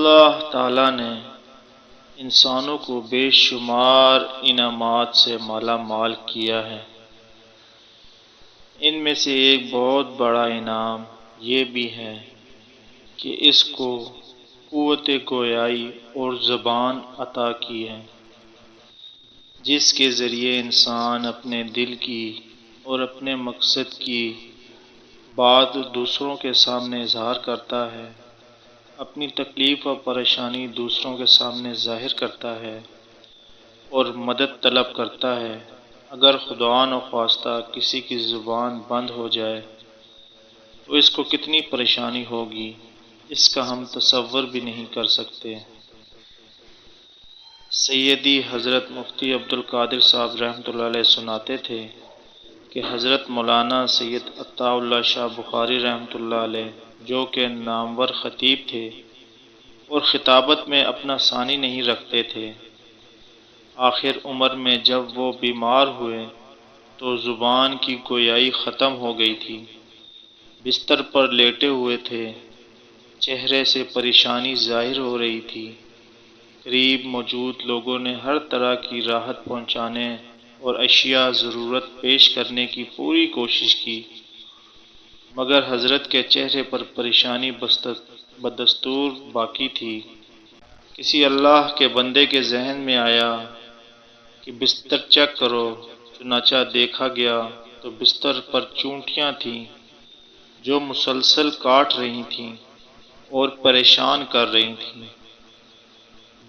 اللہ تعالیٰ نے انسانوں کو بے شمار انعامات سے مالا مال کیا ہے۔ ان میں سے ایک بہت بڑا انعام یہ بھی ہے کہ اس کو قوت گویائی اور زبان عطا کی ہے، جس کے ذریعے انسان اپنے دل کی اور اپنے مقصد کی بات دوسروں کے سامنے اظہار کرتا ہے، اپنی تکلیف و پریشانی دوسروں کے سامنے ظاہر کرتا ہے اور مدد طلب کرتا ہے۔ اگر خدا نخواستہ کسی کی زبان بند ہو جائے تو اس کو کتنی پریشانی ہوگی، اس کا ہم تصور بھی نہیں کر سکتے۔ سیدی حضرت مفتی عبدالقادر صاحب رحمۃ اللہ علیہ سناتے تھے کہ حضرت مولانا سید عطا اللہ شاہ بخاری رحمۃ اللہ علیہ، جو کہ نامور خطیب تھے اور خطابت میں اپنا ثانی نہیں رکھتے تھے، آخر عمر میں جب وہ بیمار ہوئے تو زبان کی گویائی ختم ہو گئی تھی، بستر پر لیٹے ہوئے تھے، چہرے سے پریشانی ظاہر ہو رہی تھی۔ قریب موجود لوگوں نے ہر طرح کی راحت پہنچانے اور اشیاء ضرورت پیش کرنے کی پوری کوشش کی، مگر حضرت کے چہرے پر پریشانی بدستور باقی تھی۔ کسی اللہ کے بندے کے ذہن میں آیا کہ بستر چیک کرو، چنانچہ دیکھا گیا تو بستر پر چونٹیاں تھیں جو مسلسل کاٹ رہی تھیں اور پریشان کر رہی تھیں۔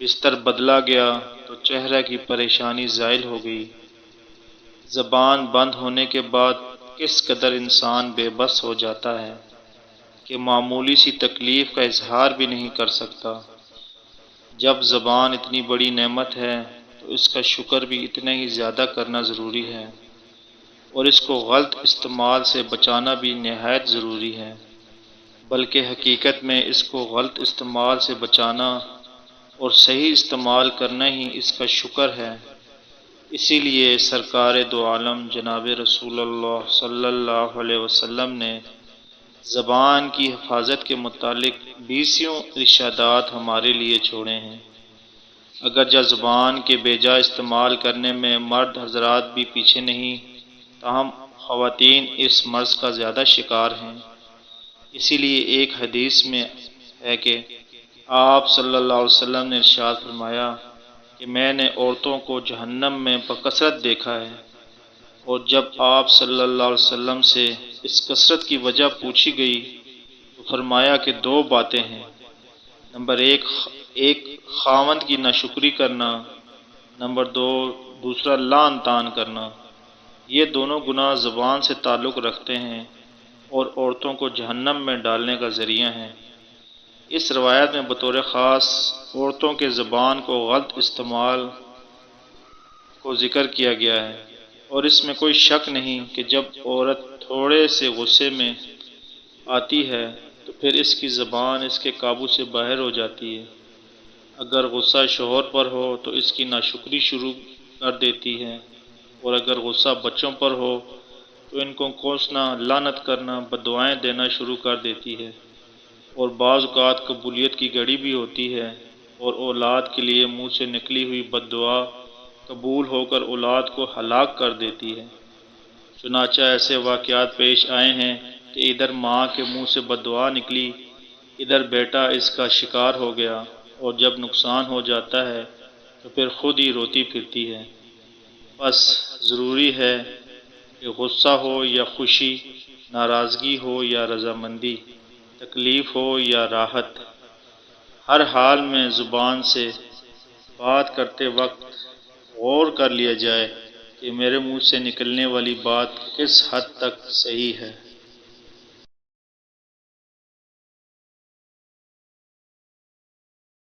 بستر بدلا گیا تو چہرے کی پریشانی زائل ہو گئی۔ زبان بند ہونے کے بعد کس قدر انسان بے بس ہو جاتا ہے کہ معمولی سی تکلیف کا اظہار بھی نہیں کر سکتا۔ جب زبان اتنی بڑی نعمت ہے تو اس کا شکر بھی اتنا ہی زیادہ کرنا ضروری ہے، اور اس کو غلط استعمال سے بچانا بھی نہایت ضروری ہے، بلکہ حقیقت میں اس کو غلط استعمال سے بچانا اور صحیح استعمال کرنا ہی اس کا شکر ہے۔ اسی لیے سرکار دو عالم جناب رسول اللہ صلی اللہ علیہ وسلم نے زبان کی حفاظت کے متعلق 20 ارشادات ہمارے لیے چھوڑے ہیں۔ اگرچہ زبان کے بے جا استعمال کرنے میں مرد حضرات بھی پیچھے نہیں، تاہم خواتین اس مرض کا زیادہ شکار ہیں۔ اسی لیے ایک حدیث میں ہے کہ آپ صلی اللہ علیہ وسلم نے ارشاد فرمایا کہ میں نے عورتوں کو جہنم میں بکثرت دیکھا ہے، اور جب آپ صلی اللہ علیہ وسلم سے اس کثرت کی وجہ پوچھی گئی تو فرمایا کہ 2 باتیں ہیں۔ نمبر 1 خاوند کی ناشکری کرنا، نمبر 2 دوسرا لعن طعن کرنا۔ یہ دونوں گناہ زبان سے تعلق رکھتے ہیں اور عورتوں کو جہنم میں ڈالنے کا ذریعہ ہیں۔ اس روایت میں بطور خاص عورتوں کے زبان کو غلط استعمال کو ذکر کیا گیا ہے، اور اس میں کوئی شک نہیں کہ جب عورت تھوڑے سے غصے میں آتی ہے تو پھر اس کی زبان اس کے قابو سے باہر ہو جاتی ہے۔ اگر غصہ شوہر پر ہو تو اس کی ناشکری شروع کر دیتی ہے، اور اگر غصہ بچوں پر ہو تو ان کو کوسنا، لعنت کرنا، بددعائیں دینا شروع کر دیتی ہے، اور بعض اوقات قبولیت کی گھڑی بھی ہوتی ہے اور اولاد کے لیے منہ سے نکلی ہوئی بد دعا قبول ہو کر اولاد کو ہلاک کر دیتی ہے۔ چنانچہ ایسے واقعات پیش آئے ہیں کہ ادھر ماں کے منہ سے بد دعا نکلی، ادھر بیٹا اس کا شکار ہو گیا، اور جب نقصان ہو جاتا ہے تو پھر خود ہی روتی پھرتی ہے۔ بس ضروری ہے کہ غصہ ہو یا خوشی، ناراضگی ہو یا رضامندی، تکلیف ہو یا راحت، ہر حال میں زبان سے بات کرتے وقت غور کر لیا جائے کہ میرے منہ سے نکلنے والی بات کس حد تک صحیح ہے۔